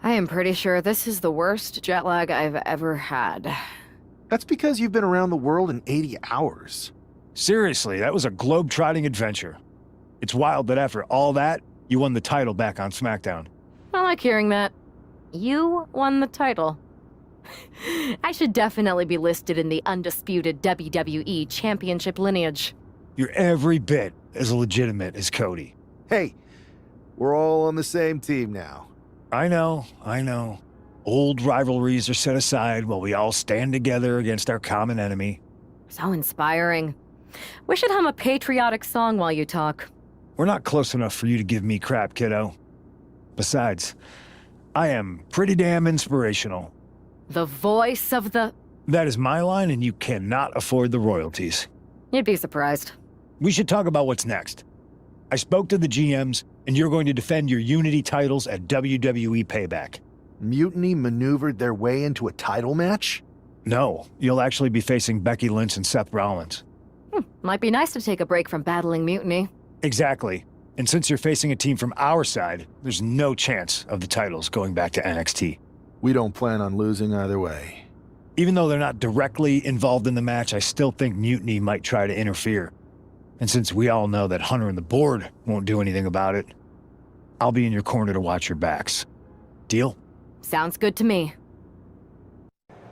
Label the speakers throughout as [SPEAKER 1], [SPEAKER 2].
[SPEAKER 1] I am pretty sure this is the worst jet lag I've ever had.
[SPEAKER 2] That's because you've been around the world in 80 hours.
[SPEAKER 3] Seriously, that was a globe-trotting adventure. It's wild that after all that, you won the title back on SmackDown.
[SPEAKER 1] I like hearing that. You won the title. I should definitely be listed in the undisputed WWE Championship lineage.
[SPEAKER 3] You're every bit as legitimate as Cody.
[SPEAKER 2] Hey, we're all on the same team now.
[SPEAKER 3] I know. Old rivalries are set aside while we all stand together against our common enemy.
[SPEAKER 1] So inspiring. We should hum a patriotic song while you talk.
[SPEAKER 3] We're not close enough for you to give me crap, kiddo. Besides, I am pretty damn inspirational.
[SPEAKER 1] The voice of the...
[SPEAKER 3] That is my line, and you cannot afford the royalties.
[SPEAKER 1] You'd be surprised.
[SPEAKER 3] We should talk about what's next. I spoke to the GMs, and you're going to defend your Unity titles at WWE Payback.
[SPEAKER 2] Mutiny maneuvered their way into a title match?
[SPEAKER 3] No, you'll actually be facing Becky Lynch and Seth Rollins.
[SPEAKER 1] Might be nice to take a break from battling Mutiny.
[SPEAKER 3] Exactly. And since you're facing a team from our side, there's no chance of the titles going back to NXT.
[SPEAKER 2] We don't plan on losing either way.
[SPEAKER 3] Even though they're not directly involved in the match, I still think Mutiny might try to interfere. And since we all know that Hunter and the board won't do anything about it, I'll be in your corner to watch your backs. Deal?
[SPEAKER 1] Sounds good to me.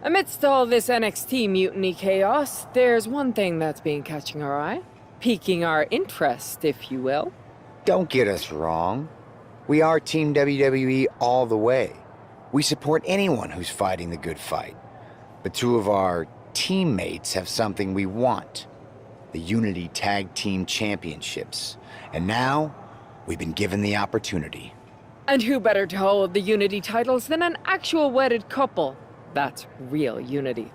[SPEAKER 4] Amidst all this NXT mutiny chaos, there's one thing that's been catching our eye. Piquing our interest, if you will.
[SPEAKER 5] Don't get us wrong. We are Team WWE all the way. We support anyone who's fighting the good fight. But two of our teammates have something we want. The Unity Tag Team Championships. And now, we've been given the opportunity.
[SPEAKER 4] And who better to hold the Unity titles than an actual wedded couple? That's real unity.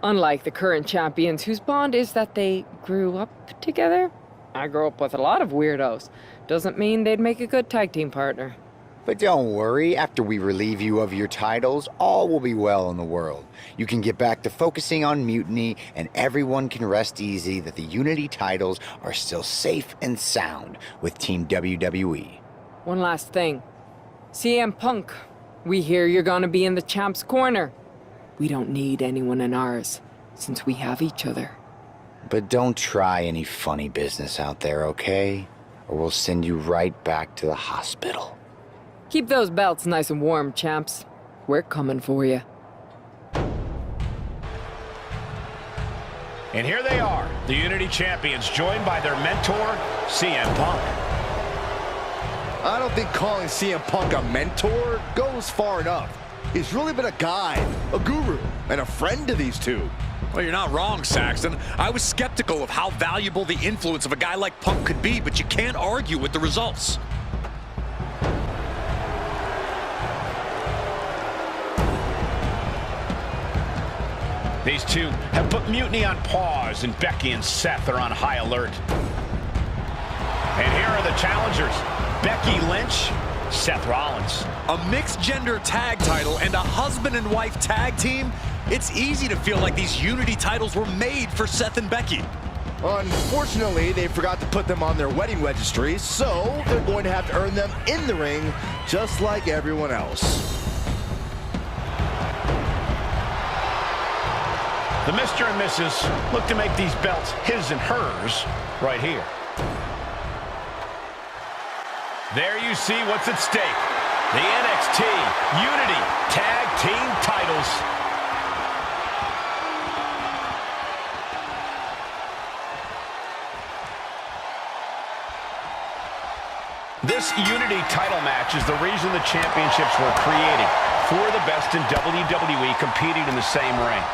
[SPEAKER 4] Unlike the current champions whose bond is that they grew up together. I grew up with a lot of weirdos. Doesn't mean they'd make a good tag team partner.
[SPEAKER 5] But don't worry, after we relieve you of your titles, all will be well in the world. You can get back to focusing on Mutiny, and everyone can rest easy that the Unity titles are still safe and sound with Team WWE.
[SPEAKER 4] One last thing. CM Punk, we hear you're gonna be in the champ's corner. We don't need anyone in ours, since we have each other.
[SPEAKER 5] But don't try any funny business out there, okay? Or we'll send you right back to the hospital.
[SPEAKER 4] Keep those belts nice and warm, champs. We're coming for you.
[SPEAKER 6] And here they are, the Unity Champions, joined by their mentor, CM Punk.
[SPEAKER 7] I don't think calling CM Punk a mentor goes far enough. He's really been a guide, a guru, and a friend to these two.
[SPEAKER 8] Well, you're not wrong, Saxton. I was skeptical of how valuable the influence of a guy like Punk could be, but you can't argue with the results.
[SPEAKER 6] These two have put Mutiny on pause, and Becky and Seth are on high alert. And here are the challengers, Becky Lynch, Seth Rollins.
[SPEAKER 8] A mixed-gender tag title and a husband and wife tag team? It's easy to feel like these Unity titles were made for Seth and Becky.
[SPEAKER 7] Unfortunately, they forgot to put them on their wedding registry, so they're going to have to earn them in the ring, just like everyone else.
[SPEAKER 6] The Mr. and Mrs. look to make these belts his and hers right here. There you see what's at stake. The NXT Unity Tag Team titles. This Unity title match is the reason the championships were created. Four of the best in WWE competing in the same ring.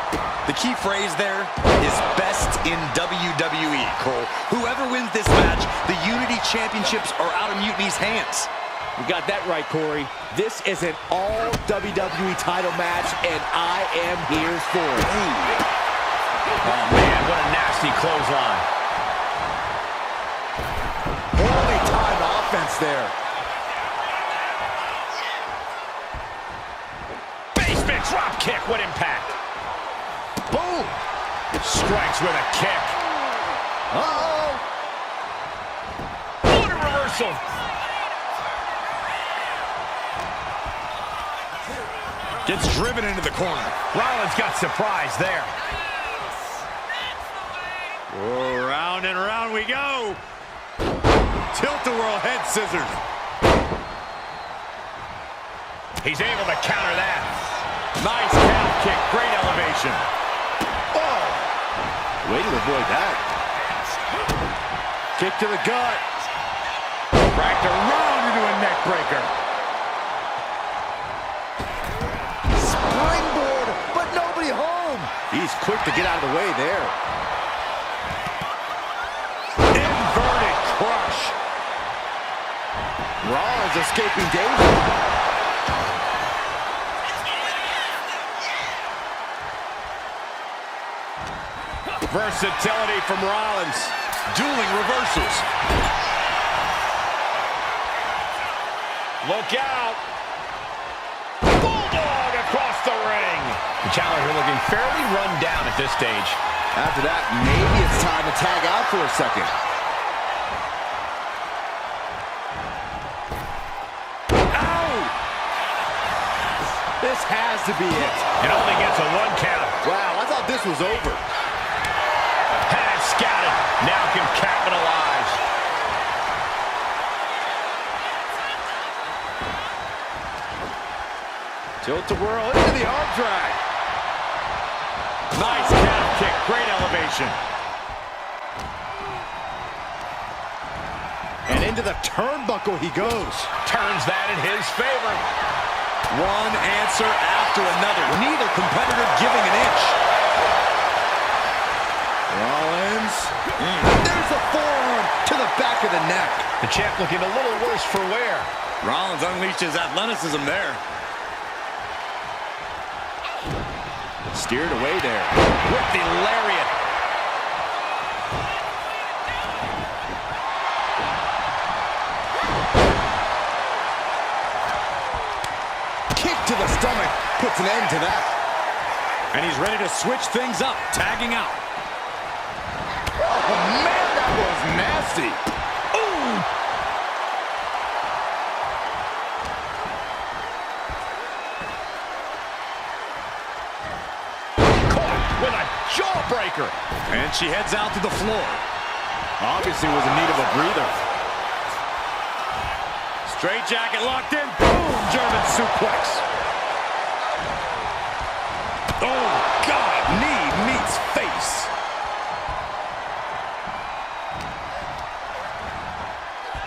[SPEAKER 8] The key phrase there is best in WWE, Cole. Whoever wins this match, the Unity Championships are out of Mutiny's hands.
[SPEAKER 9] You got that right, Corey. This is an all WWE title match, and I am here for it.
[SPEAKER 6] Oh, man, what a nasty clothesline.
[SPEAKER 7] Holy time offense there.
[SPEAKER 6] Basement drop kick, what impact. Boom! Strikes with a kick.
[SPEAKER 7] Uh-oh!
[SPEAKER 6] What a reversal.
[SPEAKER 8] Gets driven into the corner.
[SPEAKER 6] Rollins got surprised there.
[SPEAKER 8] Oh, round and round we go. Tilt-a-whirl head scissors.
[SPEAKER 6] He's able to counter that.
[SPEAKER 8] Nice calf kick. Great elevation. Oh! Way to avoid that. Kick to the gut. Wrapped around into a neck breaker.
[SPEAKER 7] Springboard, but nobody home.
[SPEAKER 8] He's quick to get out of the way there. Inverted crush.
[SPEAKER 7] Rollins escaping danger.
[SPEAKER 6] Versatility from Rollins.
[SPEAKER 8] Dueling reversals.
[SPEAKER 6] Look out. Bulldog across the ring. The challenger looking fairly run down at this stage.
[SPEAKER 7] After that, maybe it's time to tag out for a second.
[SPEAKER 8] Ow! This has to be it.
[SPEAKER 6] It only gets a 1 count.
[SPEAKER 8] Wow, I thought this was over.
[SPEAKER 6] Has scouted. Now can capitalize.
[SPEAKER 8] Tilt-a-whirl into the arm drag. Nice calf kick. Great elevation. And into the turnbuckle he goes.
[SPEAKER 6] Turns that in his favor.
[SPEAKER 8] One answer after another. Neither competitor giving an inch. Rollins.
[SPEAKER 7] There's a forearm to the back of the neck.
[SPEAKER 6] The champ looking a little worse for wear.
[SPEAKER 8] Rollins unleashed his athleticism there. Steered away there.
[SPEAKER 6] With the lariat.
[SPEAKER 8] Kick to the stomach puts an end to that. And he's ready to switch things up, tagging out.
[SPEAKER 7] Oh, man, that was nasty.
[SPEAKER 8] Ooh!
[SPEAKER 6] With a jawbreaker.
[SPEAKER 8] And she heads out to the floor. Obviously was in need of a breather. Straight jacket locked in. Boom! German suplex. Oh, God! Knee meets face.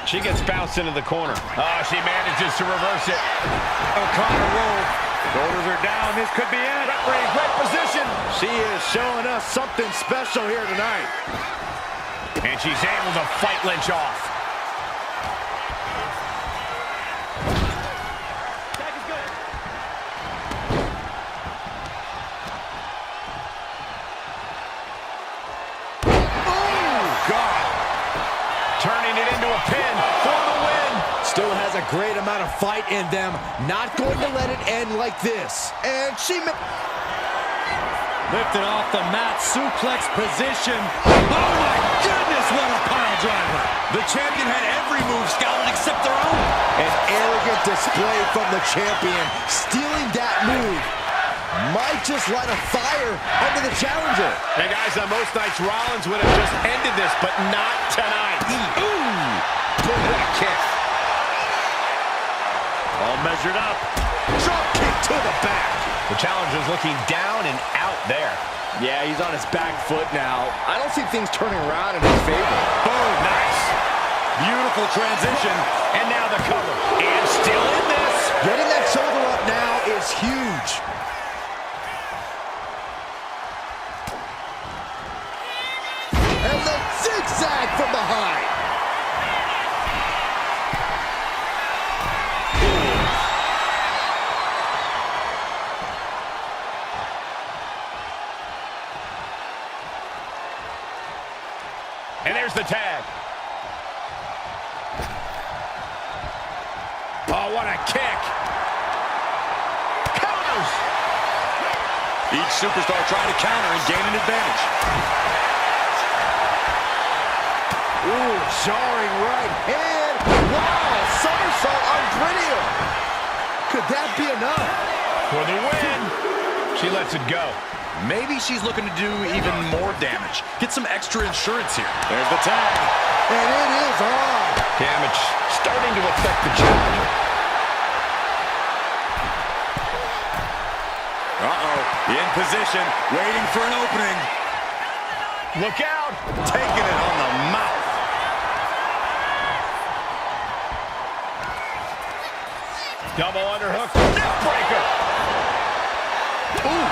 [SPEAKER 6] She gets bounced into the corner. Oh, she manages to reverse it.
[SPEAKER 8] O'Connor roll. Shoulders are down. This could be it.
[SPEAKER 6] Referee in great position.
[SPEAKER 8] She is showing us something special here tonight.
[SPEAKER 6] And she's able to fight Lynch off. Turning it into a pin for the win.
[SPEAKER 9] Still has a great amount of fight in them. Not going to let it end like this.
[SPEAKER 7] And she...
[SPEAKER 8] Lifted off the mat, suplex position. Oh my goodness, what a pile driver. The champion had every move scouted except their own.
[SPEAKER 7] An arrogant display from the champion. Stealing that move might just light a fire under the challenger.
[SPEAKER 6] Hey guys, on most nights Rollins would have just ended this, but not tonight. Ooh! What a kick.
[SPEAKER 8] All measured up.
[SPEAKER 7] Drop kick to the back.
[SPEAKER 6] The challenger's looking down and out there.
[SPEAKER 9] Yeah, he's on his back foot now. I don't see things turning around in his favor.
[SPEAKER 6] Boom, nice. Beautiful transition. And now the cover. And still in this.
[SPEAKER 7] Getting that shoulder up now is huge. And the zigzag from behind.
[SPEAKER 6] And there's the tag. Oh, what a kick. Counters.
[SPEAKER 8] Each superstar trying to counter and gain an advantage.
[SPEAKER 7] Ooh, jarring right hand. Wow, somersault on Brittier. Could that be enough?
[SPEAKER 6] For the win. She lets it go.
[SPEAKER 8] Maybe she's looking to do even more damage. Get some extra insurance here. There's the tag.
[SPEAKER 7] And it is on.
[SPEAKER 6] Damage starting to affect the challenger.
[SPEAKER 8] Uh-oh. In position, waiting for an opening.
[SPEAKER 6] Look out.
[SPEAKER 8] Taking it on the mouth.
[SPEAKER 6] Double underhook. Neck breaker.
[SPEAKER 7] Ooh,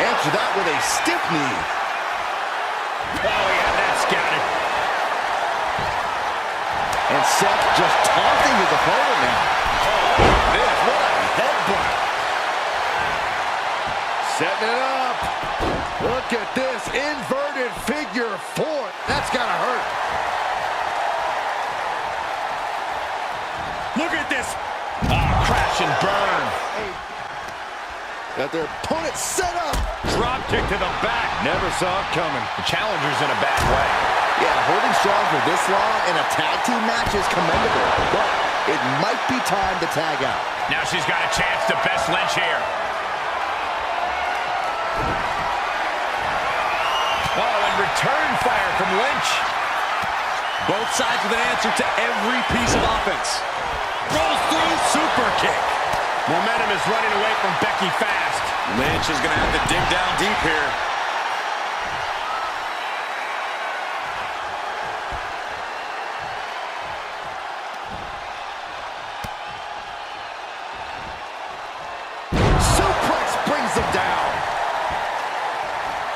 [SPEAKER 7] answer that with a stiff knee.
[SPEAKER 6] Oh, yeah, that's scouted.
[SPEAKER 7] And Seth just taunting his opponent now.
[SPEAKER 8] This, what a headbutt.
[SPEAKER 7] Setting it up. Look at this inverted figure four. That's gotta hurt.
[SPEAKER 8] Look at this.
[SPEAKER 6] Crash and burn.
[SPEAKER 7] Got their opponent set up.
[SPEAKER 8] Drop kick to the back. Never saw it coming.
[SPEAKER 6] The challenger's in a bad way.
[SPEAKER 7] Yeah, holding strong for this long in a tag team match is commendable, but it might be time to tag out.
[SPEAKER 6] Now she's got a chance to best Lynch here. Oh, and return fire from Lynch.
[SPEAKER 8] Both sides with an answer to every piece of offense. Rolls through, super kick.
[SPEAKER 6] Momentum is running away from Becky fast.
[SPEAKER 8] Lynch is going to have to dig down deep here.
[SPEAKER 7] Suplex brings him down.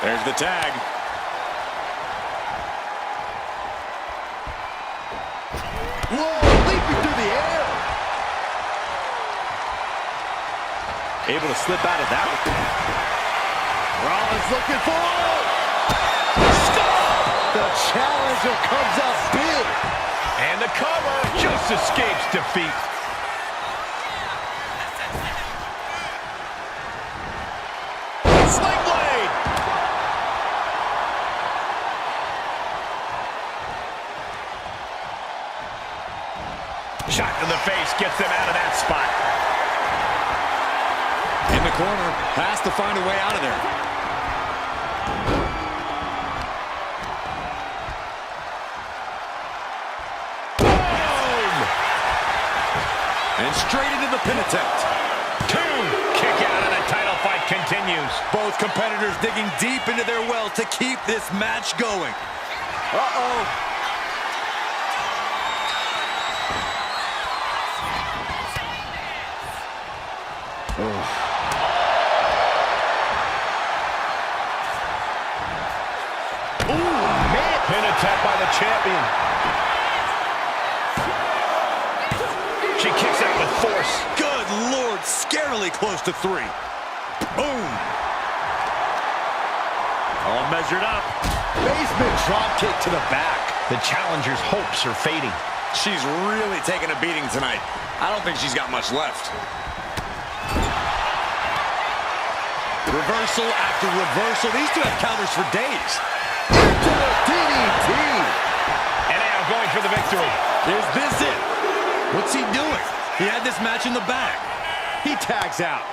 [SPEAKER 8] There's the tag.
[SPEAKER 7] Whoa, leaping through the air.
[SPEAKER 8] Able to slip out of that one.
[SPEAKER 7] Rollins looking for it. The challenger comes up big.
[SPEAKER 6] And the cover just escapes defeat.
[SPEAKER 8] Sling blade.
[SPEAKER 6] Shot to the face gets them out of that spot.
[SPEAKER 8] In the corner, has to find a way out of there.
[SPEAKER 6] Boom!
[SPEAKER 8] And straight into the pin attempt.
[SPEAKER 6] Two. Kick out and the title fight continues.
[SPEAKER 8] Both competitors digging deep into their well to keep this match going. Uh-oh.
[SPEAKER 6] Pin attempt by the champion. She kicks out with force.
[SPEAKER 8] Good Lord, scarily close to 3. Boom. All measured up.
[SPEAKER 7] Basement drop kick to the back.
[SPEAKER 6] The challenger's hopes are fading.
[SPEAKER 8] She's really taking a beating tonight. I don't think she's got much left. Reversal after reversal. These two have counters for days.
[SPEAKER 7] Into the DDT.
[SPEAKER 6] And now going for the victory.
[SPEAKER 8] Is this it? What's he doing? He had this match in the bag.
[SPEAKER 7] He tags out.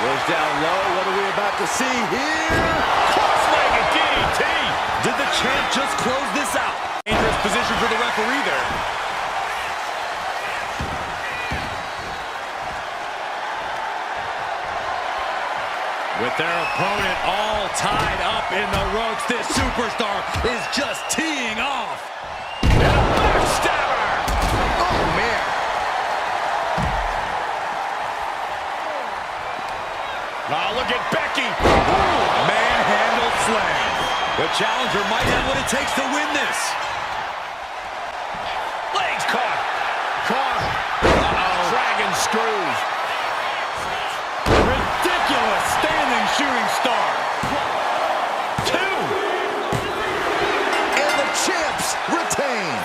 [SPEAKER 7] Goes down low. What are we about to see here?
[SPEAKER 6] Cross-legged DDT.
[SPEAKER 8] Did the champ just close this out? Dangerous position for the referee there. With their opponent all tied up in the ropes, this superstar is just teeing off.
[SPEAKER 6] And a backstabber.
[SPEAKER 7] Oh, man.
[SPEAKER 6] Oh, look at Becky.
[SPEAKER 8] Manhandle slam. The challenger might have what it takes to win this.
[SPEAKER 6] Legs caught. Caught. Uh-oh. Dragon screws.
[SPEAKER 8] Ridiculous standing shooting star.
[SPEAKER 6] 2.
[SPEAKER 7] And the champs retain.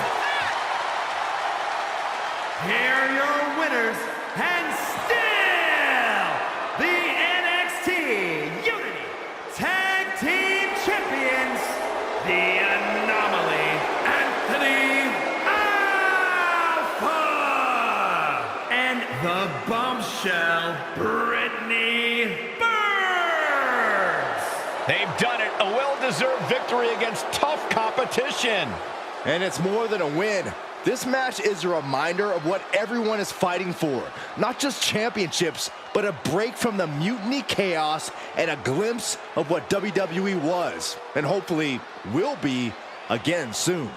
[SPEAKER 10] Here are your winners, and still the NXT Unity Tag Team Champions, the Anomaly and the the bombshell, Brittany Burns!
[SPEAKER 6] They've done it. A well-deserved victory against tough competition.
[SPEAKER 7] And it's more than a win. This match is a reminder of what everyone is fighting for. Not just championships, but a break from the mutiny chaos and a glimpse of what WWE was, and hopefully will be again soon.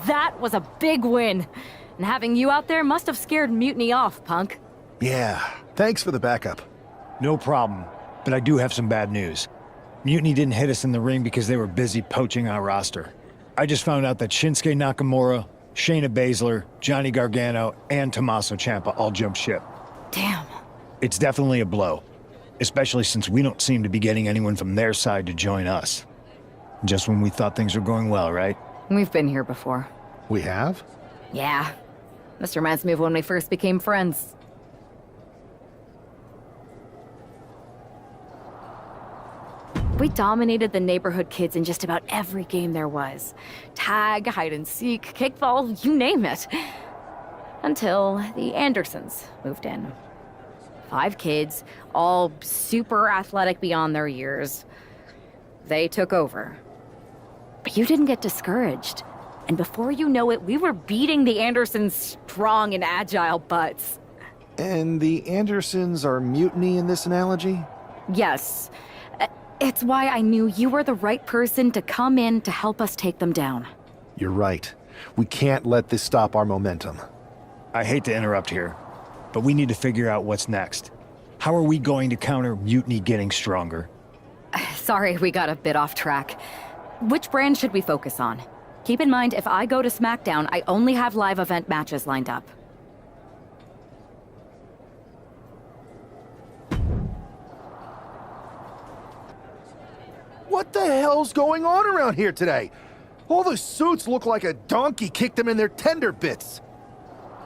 [SPEAKER 1] That was a big win. And having you out there must have scared Mutiny off, Punk.
[SPEAKER 2] Yeah, thanks for the backup.
[SPEAKER 3] No problem, but I do have some bad news. Mutiny didn't hit us in the ring because they were busy poaching our roster. I just found out that Shinsuke Nakamura, Shayna Baszler, Johnny Gargano, and Tommaso Ciampa all jumped ship.
[SPEAKER 1] Damn.
[SPEAKER 3] It's definitely a blow, especially since we don't seem to be getting anyone from their side to join us. Just when we thought things were going well, right?
[SPEAKER 1] We've been here before.
[SPEAKER 2] We have?
[SPEAKER 1] Yeah. This reminds me of when we first became friends. We dominated the neighborhood kids in just about every game there was. Tag, hide and seek, kickball, you name it. Until the Andersons moved in. 5 kids, all super athletic beyond their years. They took over. But you didn't get discouraged. And before you know it, we were beating the Andersons' strong and agile butts.
[SPEAKER 2] And the Andersons are mutiny in this analogy?
[SPEAKER 1] Yes. It's why I knew you were the right person to come in to help us take them down.
[SPEAKER 2] You're right. We can't let this stop our momentum.
[SPEAKER 3] I hate to interrupt here, but we need to figure out what's next. How are we going to counter Mutiny getting stronger?
[SPEAKER 1] Sorry, we got a bit off track. Which brand should we focus on? Keep in mind, if I go to SmackDown, I only have live event matches lined up.
[SPEAKER 2] What the hell's going on around here today? All the suits look like a donkey kicked them in their tender bits.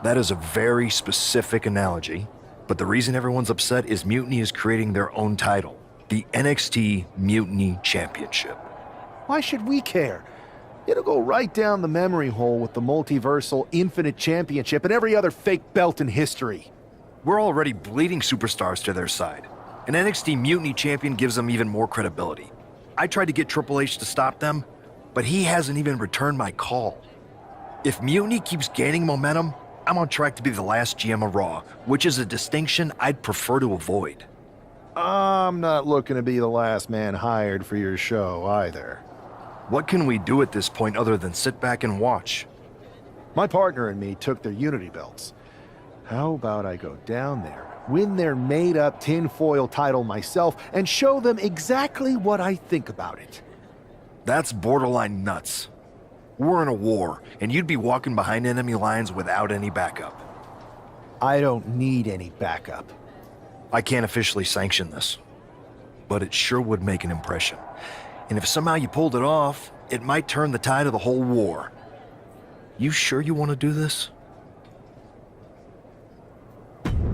[SPEAKER 11] That is a very specific analogy, but the reason everyone's upset is Mutiny is creating their own title, the NXT Mutiny Championship.
[SPEAKER 2] Why should we care? It'll go right down the memory hole with the multiversal Infinite Championship and every other fake belt in history.
[SPEAKER 11] We're already bleeding superstars to their side. An NXT Mutiny champion gives them even more credibility. I tried to get Triple H to stop them, but he hasn't even returned my call. If Mutiny keeps gaining momentum, I'm on track to be the last GM of Raw, which is a distinction I'd prefer to avoid.
[SPEAKER 2] I'm not looking to be the last man hired for your show either.
[SPEAKER 11] What can we do at this point other than sit back and watch?
[SPEAKER 2] My partner and me took their Unity belts. How about I go down there, win their made-up tinfoil title myself, and show them exactly what I think about it?
[SPEAKER 11] That's borderline nuts. We're in a war, and you'd be walking behind enemy lines without any backup.
[SPEAKER 2] I don't need any backup.
[SPEAKER 11] I can't officially sanction this, but it sure would make an impression. And if somehow you pulled it off, it might turn the tide of the whole war. You sure you want to do this?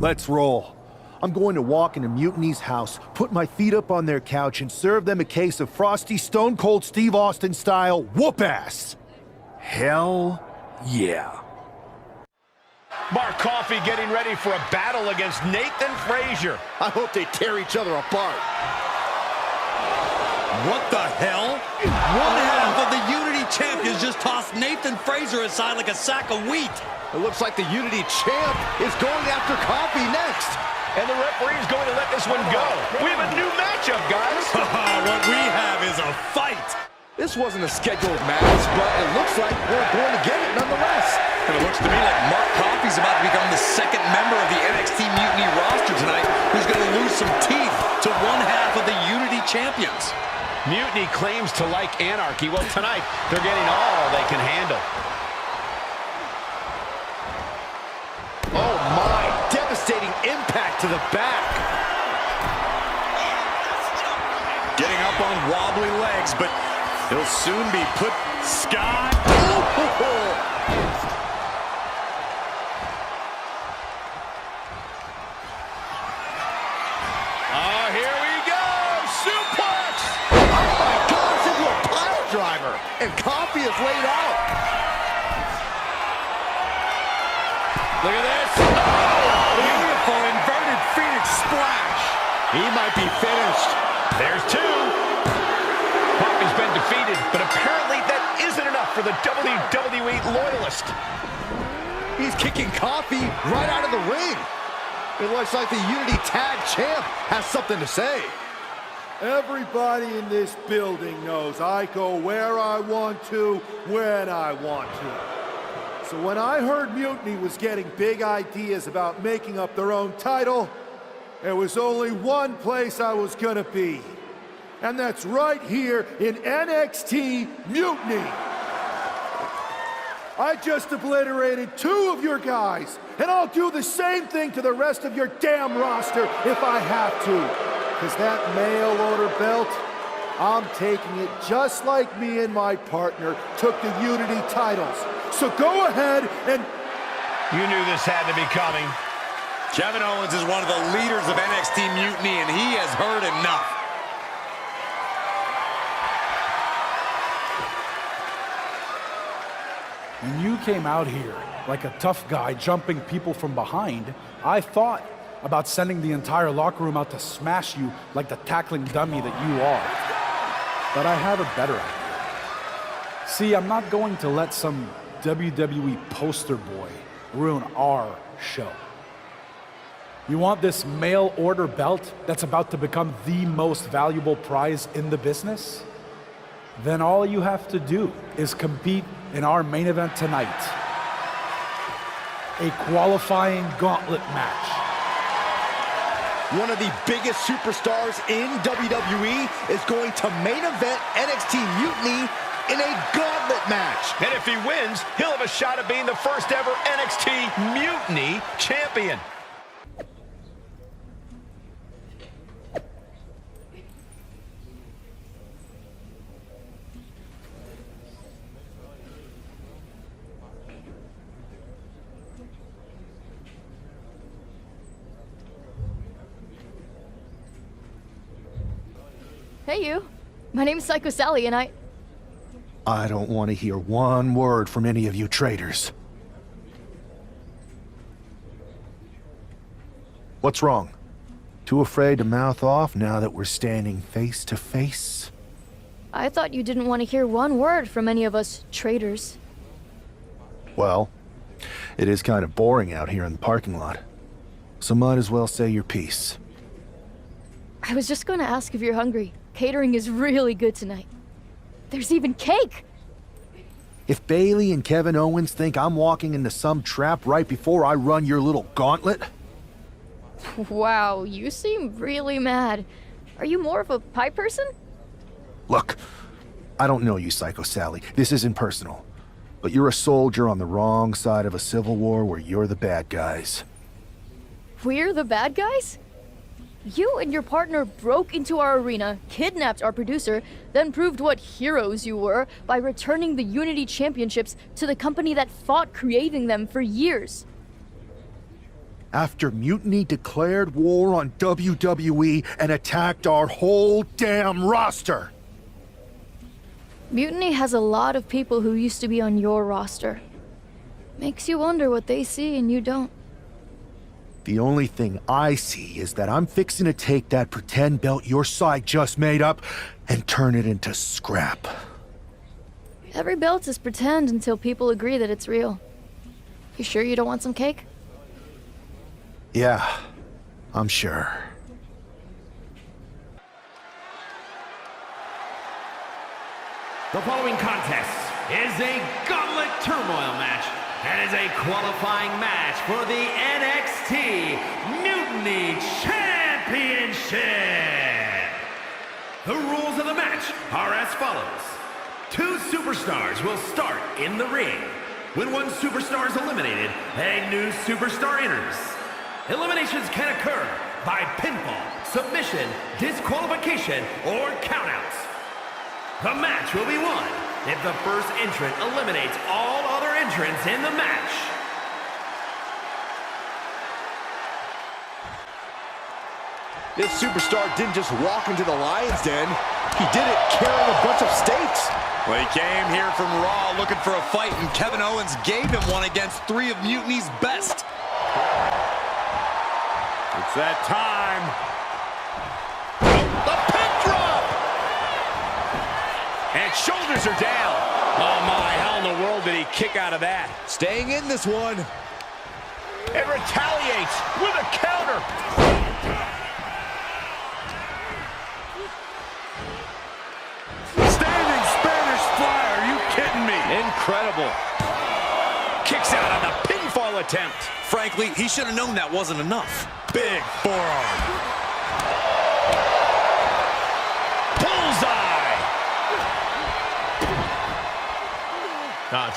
[SPEAKER 2] Let's roll. I'm going to walk into Mutiny's house, put my feet up on their couch, and serve them a case of frosty Stone Cold Steve Austin style whoop-ass.
[SPEAKER 11] Hell yeah.
[SPEAKER 6] Mark Coffey getting ready for a battle against Nathan Frazier.
[SPEAKER 7] I hope they tear each other apart.
[SPEAKER 8] What the hell? One half of the Unity champions just tossed Nathan Frazier aside like a sack of wheat.
[SPEAKER 7] It looks like the Unity champ is going after Coffey next.
[SPEAKER 6] And the referee's going to let this one go. We have a new matchup, guys.
[SPEAKER 8] What we have is a fight.
[SPEAKER 7] This wasn't a scheduled match, but it looks like we're going to get it nonetheless.
[SPEAKER 8] And it looks to me like Mark Coffey's about to become the second member of the NXT Mutiny roster tonight who's going to lose some teeth to one half of the Unity champions.
[SPEAKER 6] Mutiny claims to like anarchy. Well, tonight, they're getting all they can handle.
[SPEAKER 7] Oh my, devastating impact to the back.
[SPEAKER 8] up on wobbly legs, but he'll soon be put... Scott!
[SPEAKER 6] Oh, here we go! Suplex!
[SPEAKER 7] Oh my gosh, into a pile driver. And Coffee is laid out.
[SPEAKER 6] Look at this!
[SPEAKER 8] Oh, beautiful inverted Phoenix splash.
[SPEAKER 7] He might be finished.
[SPEAKER 6] There's two. Coffey's been defeated, but apparently that isn't enough for the WWE loyalist.
[SPEAKER 7] He's kicking Coffee right out of the ring. It looks like the Unity Tag Champ has something to say.
[SPEAKER 12] Everybody in this building knows I go where I want to, when I want to. So when I heard Mutiny was getting big ideas about making up their own title, there was only one place I was gonna be. And that's right here in NXT Mutiny. I just obliterated 2 of your guys, and I'll do the same thing to the rest of your damn roster if I have to. Because that mail order belt, I'm taking it just like me and my partner took the Unity titles. So go ahead and...
[SPEAKER 6] You knew this had to be coming.
[SPEAKER 8] Kevin Owens is one of the leaders of NXT Mutiny, and he has heard enough.
[SPEAKER 13] When you came out here like a tough guy jumping people from behind, I thought about sending the entire locker room out to smash you like the tackling dummy that you are. But I have a better idea. See, I'm not going to let some WWE poster boy ruin our show. You want this mail order belt that's about to become the most valuable prize in the business? Then all you have to do is compete in our main event tonight. A qualifying gauntlet match.
[SPEAKER 7] One of the biggest superstars in WWE is going to main event NXT Mutiny in a gauntlet match.
[SPEAKER 6] And if he wins, he'll have a shot at being the first ever NXT Mutiny champion.
[SPEAKER 1] Hey, you. My name's Psycho Sally, and
[SPEAKER 2] I don't want to hear one word from any of you traitors. What's wrong? Too afraid to mouth off now that we're standing face to face?
[SPEAKER 1] I thought you didn't want to hear one word from any of us traitors.
[SPEAKER 2] Well, it is kind of boring out here in the parking lot. So might as well say your piece.
[SPEAKER 1] I was just going to ask if you're hungry. Catering is really good tonight. There's even cake!
[SPEAKER 2] If Bailey and Kevin Owens think I'm walking into some trap right before I run your little gauntlet...
[SPEAKER 1] Wow, you seem really mad. Are you more of a pie person?
[SPEAKER 2] Look, I don't know you, Psycho Sally. This isn't personal. But you're a soldier on the wrong side of a civil war where you're the bad guys.
[SPEAKER 1] We're the bad guys? You and your partner broke into our arena, kidnapped our producer, then proved what heroes you were by returning the Unity Championships to the company that fought creating them for years.
[SPEAKER 2] After Mutiny declared war on WWE and attacked our whole damn roster.
[SPEAKER 1] Mutiny has a lot of people who used to be on your roster. Makes you wonder what they see and you don't.
[SPEAKER 2] The only thing I see is that I'm fixing to take that pretend belt your side just made up and turn it into scrap.
[SPEAKER 1] Every belt is pretend until people agree that it's real. You sure you don't want some cake?
[SPEAKER 2] Yeah, I'm sure.
[SPEAKER 10] The following contest is a Gauntlet Turmoil match and is a qualifying match for the NXT Mutiny Championship. The rules of the match are as follows. 2 superstars will start in the ring. When one superstar is eliminated, a new superstar enters. Eliminations can occur by pinfall, submission, disqualification, or countouts. The match will be won if the first entrant eliminates all other entrants in the match.
[SPEAKER 7] This superstar didn't just walk into the Lion's Den. He did it carrying a bunch of stakes.
[SPEAKER 8] Well, he came here from Raw looking for a fight, and Kevin Owens gave him one against 3 of Mutiny's best.
[SPEAKER 6] It's that time.
[SPEAKER 7] The pin drop!
[SPEAKER 6] And shoulders are down. Oh my, how in the world did he kick out of that?
[SPEAKER 7] Staying in this one.
[SPEAKER 6] It retaliates with a counter. Standing Spanish fly, are you kidding me?
[SPEAKER 7] Incredible.
[SPEAKER 6] Kicks out on the pinfall attempt.
[SPEAKER 8] Frankly, he should have known that wasn't enough.
[SPEAKER 6] Big forearm. Bullseye.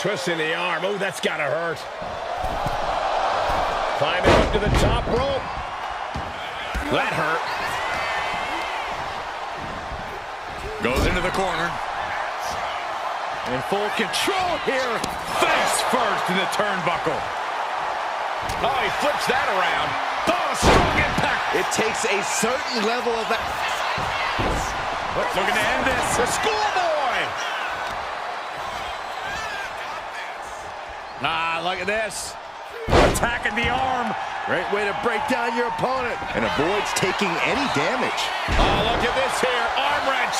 [SPEAKER 6] Twisting the arm. Oh, that's gotta hurt. Climbing up to the top rope. That hurt.
[SPEAKER 8] Goes into the corner.
[SPEAKER 7] In full control here.
[SPEAKER 6] Face first in the turnbuckle. Oh, he flips that around. Oh, strong impact.
[SPEAKER 7] It takes a certain level of that.
[SPEAKER 6] Looking to end this. The schoolboy. Look at this. Attacking the arm.
[SPEAKER 7] Great way to break down your opponent and avoids taking any damage.
[SPEAKER 6] Oh, look at this here. Arm wrench.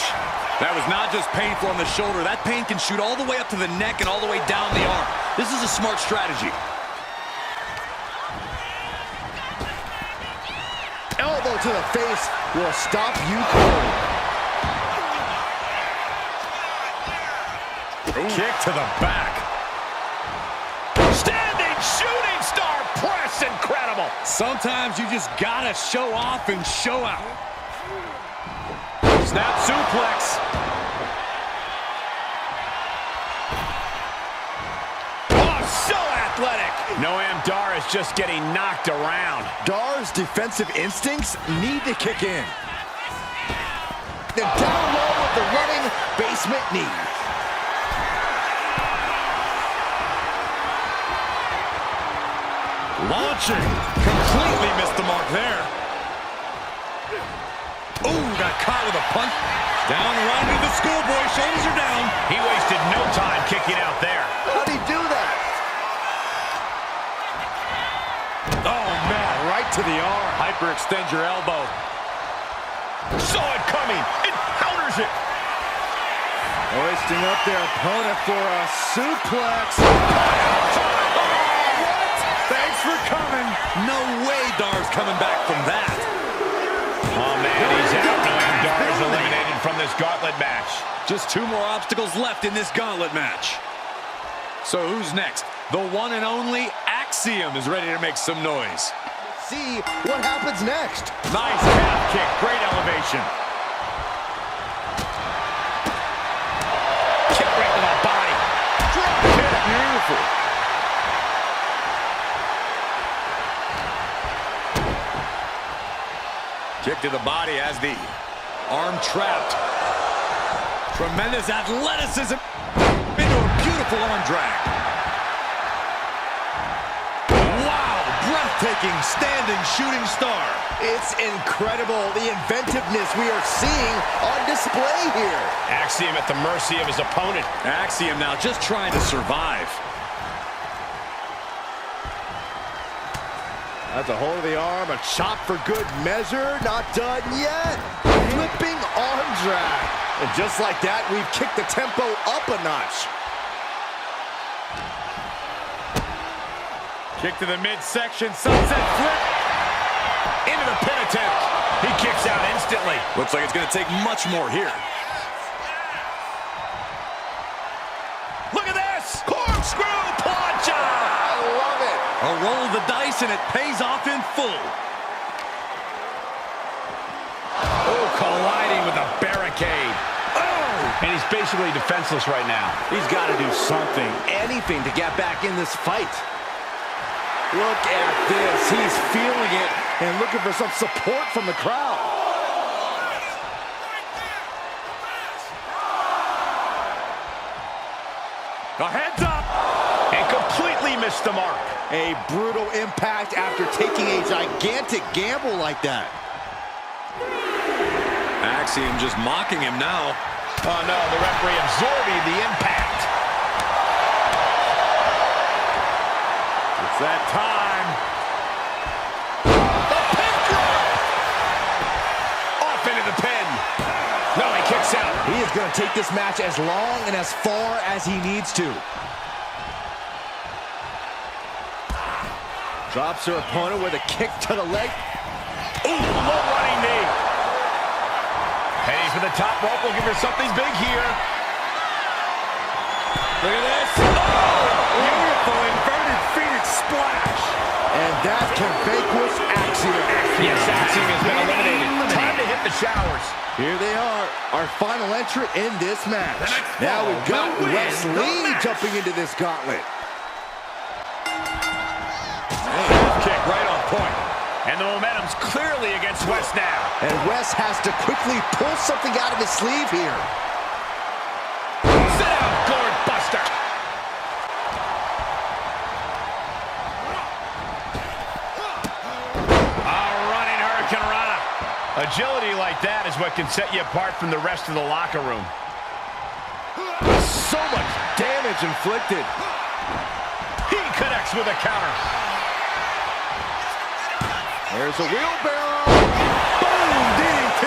[SPEAKER 8] That was not just painful on the shoulder. That pain can shoot all the way up to the neck and all the way down the arm. This is a smart strategy.
[SPEAKER 7] Elbow to the face will stop you cold.
[SPEAKER 6] Kick to the back. Standing shooting star press. Incredible.
[SPEAKER 8] Sometimes you just gotta show off and show out.
[SPEAKER 6] Snap suplex. Oh, so athletic. Noam Dar is just getting knocked around.
[SPEAKER 7] Dar's defensive instincts need to kick in. Then down low with the running basement knee.
[SPEAKER 8] Launching. Completely missed the mark there. Ooh, got caught with a punch. Down right into the schoolboy. Shoulders are down.
[SPEAKER 6] He wasted no time kicking out there.
[SPEAKER 7] How'd he do that?
[SPEAKER 6] Oh, man, right to the arm. Hyperextend your elbow. Saw it coming. It counters it.
[SPEAKER 7] Hoisting up their opponent for a suplex.
[SPEAKER 8] Thanks for coming. No way Dar's coming back from that.
[SPEAKER 6] Oh, man, he's out. Noam Dar is eliminated from this gauntlet match.
[SPEAKER 8] Just 2 more obstacles left in this gauntlet match. So who's next? The one and only Axiom is ready to make some noise.
[SPEAKER 7] See what happens next.
[SPEAKER 6] Nice calf kick. Great elevation. Kick right to the body. Drop kick. Beautiful.
[SPEAKER 8] Kick to the body as the arm trapped. Tremendous athleticism into a beautiful arm drag. Wow, breathtaking standing shooting star.
[SPEAKER 7] It's incredible the inventiveness we are seeing on display here.
[SPEAKER 6] Axiom at the mercy of his opponent.
[SPEAKER 8] Axiom now just trying to survive.
[SPEAKER 7] That's a hold of the arm, a chop for good measure. Not done yet. Flipping arm drag. And just like that, we've kicked the tempo up a notch.
[SPEAKER 6] Kick to the midsection, sunset flip. Into the pin attempt. He kicks out instantly.
[SPEAKER 8] Looks like it's going to take much more here.
[SPEAKER 6] Look at this. Corkscrew plancha.
[SPEAKER 7] I love it.
[SPEAKER 8] A roll of the dice, and it pays off in full.
[SPEAKER 6] Oh, colliding with a barricade. Oh! And he's basically defenseless right now.
[SPEAKER 7] He's got to do something, anything to get back in this fight. Look at this. He's feeling it and looking for some support from the crowd.
[SPEAKER 8] A heads up.
[SPEAKER 6] And completely missed the mark.
[SPEAKER 7] A brutal impact after taking a gigantic gamble like that.
[SPEAKER 8] Axiom just mocking him now.
[SPEAKER 6] Oh no, the referee absorbing the impact.
[SPEAKER 7] It's that time.
[SPEAKER 6] The pin drop! Off into the pin. No, he kicks out.
[SPEAKER 7] He is going to take this match as long and as far as he needs to. Drops her opponent with a kick to the leg.
[SPEAKER 6] Ooh, low running knee. Heading for the top rope. We'll give her something big here.
[SPEAKER 8] Look at this. Oh, beautiful inverted Phoenix splash.
[SPEAKER 7] And that can vanquish Axiom.
[SPEAKER 6] Yes, Axiom has been eliminated. Time to hit the showers.
[SPEAKER 7] Here they are, our final entrant in this match. Now we've got Wes Lee jumping into this gauntlet.
[SPEAKER 6] Kick right on point. And the momentum's clearly against Wes now.
[SPEAKER 7] And Wes has to quickly pull something out of his sleeve here.
[SPEAKER 6] Sit down, gourd buster. Running Hurricane Rana. Agility like that is what can set you apart from the rest of the locker room.
[SPEAKER 7] So much damage inflicted.
[SPEAKER 6] He connects with a counter.
[SPEAKER 7] There's a wheelbarrow. Boom, DDT.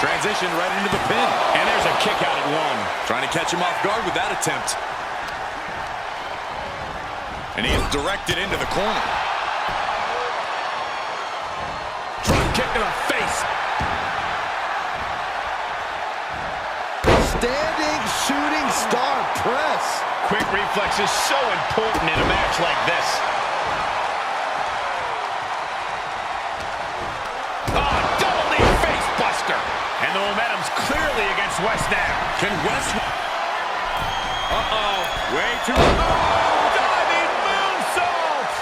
[SPEAKER 8] Transition right into the pin.
[SPEAKER 6] And there's a kick out at one.
[SPEAKER 8] Trying to catch him off guard with that attempt. And he is directed into the corner.
[SPEAKER 6] Drop kick to the face.
[SPEAKER 7] Standing shooting star press.
[SPEAKER 6] Quick reflex is so important in a match like this. And the momentum's clearly against Wes now.
[SPEAKER 8] Can Wes...
[SPEAKER 6] Uh-oh. Way too... Diving moonsault!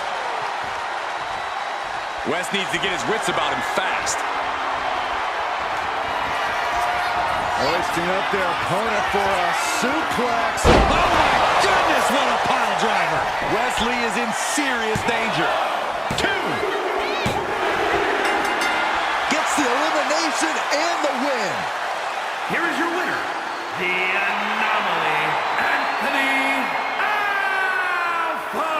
[SPEAKER 8] Wes needs to get his wits about him fast.
[SPEAKER 7] Hoisting up their opponent for a suplex.
[SPEAKER 8] Oh my goodness, what a pile driver!
[SPEAKER 7] Wes Lee is in serious danger.
[SPEAKER 6] 2.
[SPEAKER 7] Gets the elimination and the win.
[SPEAKER 10] Here is your winner, the Anomaly, Anthony Alpha!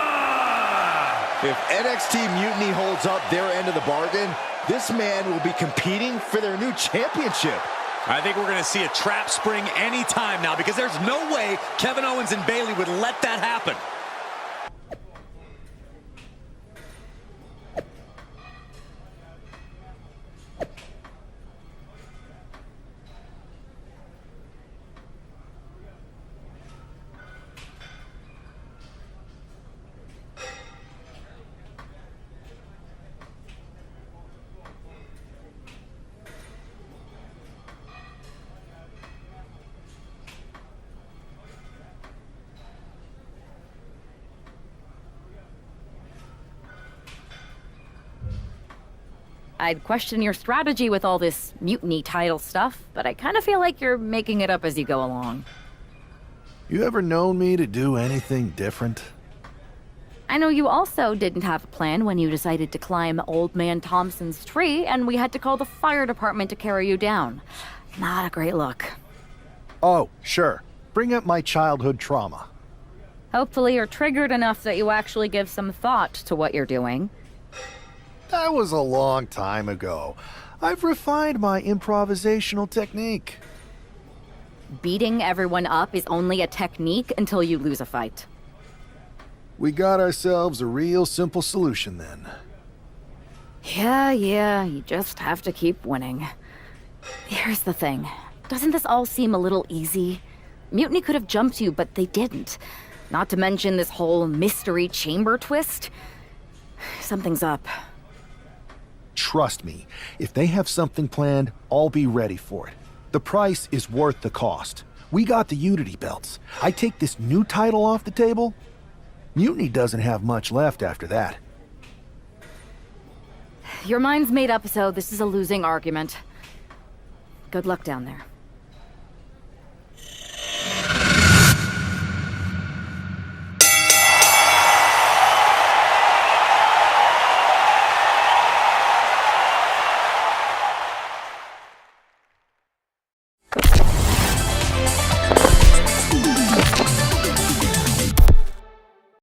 [SPEAKER 7] If NXT Mutiny holds up their end of the bargain, this man will be competing for their new championship.
[SPEAKER 8] I think we're going to see a trap spring any time now because there's no way Kevin Owens and Bayley would let that happen.
[SPEAKER 1] I'd question your strategy with all this mutiny title stuff, but I kind of feel like you're making it up as you go along.
[SPEAKER 2] You ever known me to do anything different?
[SPEAKER 1] I know you also didn't have a plan when you decided to climb Old Man Thompson's tree, and we had to call the fire department to carry you down. Not a great look.
[SPEAKER 2] Oh, sure. Bring up my childhood trauma.
[SPEAKER 1] Hopefully you're triggered enough that you actually give some thought to what you're doing.
[SPEAKER 2] That was a long time ago. I've refined my improvisational technique.
[SPEAKER 1] Beating everyone up is only a technique until you lose a fight.
[SPEAKER 2] We got ourselves a real simple solution then.
[SPEAKER 1] Yeah, you just have to keep winning. Here's the thing. Doesn't this all seem a little easy? Mutiny could have jumped you, but they didn't. Not to mention this whole mystery chamber twist. Something's up.
[SPEAKER 2] Trust me, if they have something planned, I'll be ready for it. The price is worth the cost. We got the Unity belts. I take this new title off the table, Mutiny doesn't have much left after that.
[SPEAKER 1] Your mind's made up, so this is a losing argument. Good luck down there.